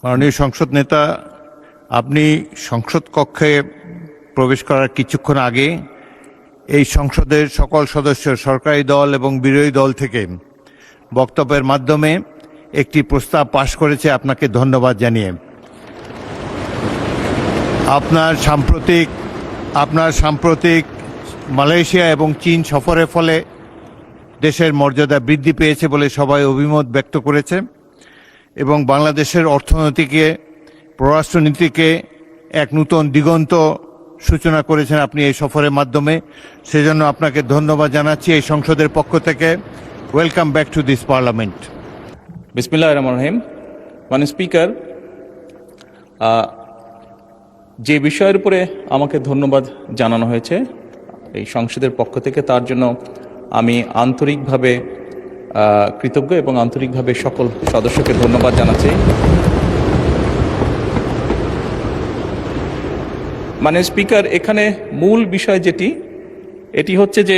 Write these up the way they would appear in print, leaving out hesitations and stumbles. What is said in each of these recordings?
মাননীয় সংসদ নেতা, আপনি সংসদ কক্ষে প্রবেশ করার কিছুক্ষণ আগে এই সংসদের সকল সদস্য, সরকারি দল এবং বিরোধী দল থেকে বক্তব্যের মাধ্যমে একটি প্রস্তাব পাশ করেছে, আপনাকে ধন্যবাদ জানিয়ে। আপনার সাম্প্রতিক মালয়েশিয়া এবং চীন সফরের ফলে দেশের মর্যাদা বৃদ্ধি পেয়েছে বলে সবাই অভিমত ব্যক্ত করেছে এবং বাংলাদেশের অর্থনীতিকে, পররাষ্ট্রনীতিকে এক নূতন দিগন্ত সূচনা করেছেন আপনি এই সফরের মাধ্যমে। সেজন্য আপনাকে ধন্যবাদ জানাচ্ছি এই সংসদের পক্ষ থেকে। Welcome back to this parliament. বিসমিল্লাহির রহমানির রহিম। মাননীয় স্পিকার, যে বিষয়ের উপরে আমাকে ধন্যবাদ জানানো হয়েছে এই সংসদের পক্ষ থেকে, তার জন্য আমি আন্তরিকভাবে কৃতজ্ঞ এবং আন্তরিকভাবে সকল সদস্যকে ধন্যবাদ জানাচ্ছি। মাননীয় স্পিকার, এখানে মূল বিষয় এটি হচ্ছে যে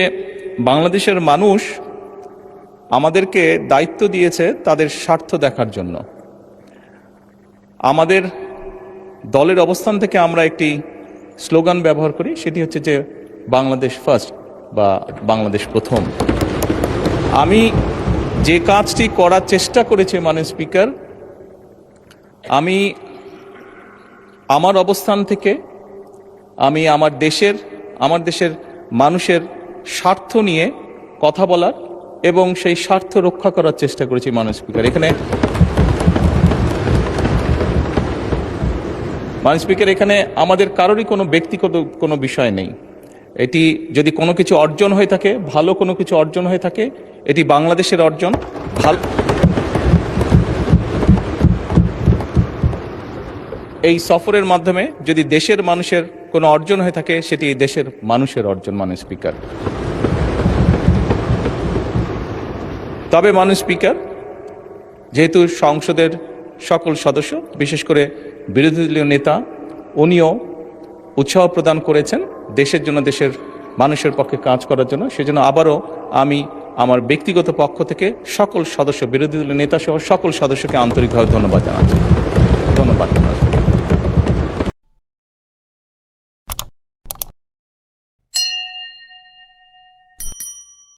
বাংলাদেশের মানুষ আমাদেরকে দায়িত্ব দিয়েছে তাদের স্বার্থ দেখার জন্য। আমাদের দলের অবস্থান থেকে আমরা একটি স্লোগান ব্যবহার করি, সেটি হচ্ছে যে বাংলাদেশ ফার্স্ট বা বাংলাদেশ প্রথম। আমি যে কাজটি করার চেষ্টা করেছি মাননীয় স্পিকার, আমি আমার অবস্থান থেকে আমি আমার দেশের মানুষের স্বার্থ নিয়ে কথা বলার এবং সেই স্বার্থ রক্ষা করার চেষ্টা করেছি মাননীয় স্পিকার। মাননীয় স্পিকার, এখানে আমাদের কারোরই কোনো ব্যক্তিগত কোনো বিষয় নেই। এটি যদি কোনো কিছু অর্জন হয়ে থাকে, ভালো কোনো কিছু অর্জন হয়ে থাকে, এটি বাংলাদেশের অর্জন। এই সফরের মাধ্যমে যদি দেশের মানুষের কোনো অর্জন হয়ে থাকে, সেটি দেশের মানুষের অর্জন মাননীয় স্পিকার। তবে মাননীয় স্পিকার, যেহেতু সংসদের সকল সদস্য, বিশেষ করে বিরোধী দলীয় নেতা, উনিও উৎসাহ প্রদান করেছেন দেশের জন্য, দেশের মানুষের পক্ষে কাজ করার জন্য, সেজন্য আবারও আমি আমার ব্যক্তিগত পক্ষ থেকে সকল সদস্য, বিরোধী দলীয় নেতা সহ সকল সদস্যকে আন্তরিকভাবে ধন্যবাদ জানাচ্ছি। ধন্যবাদ।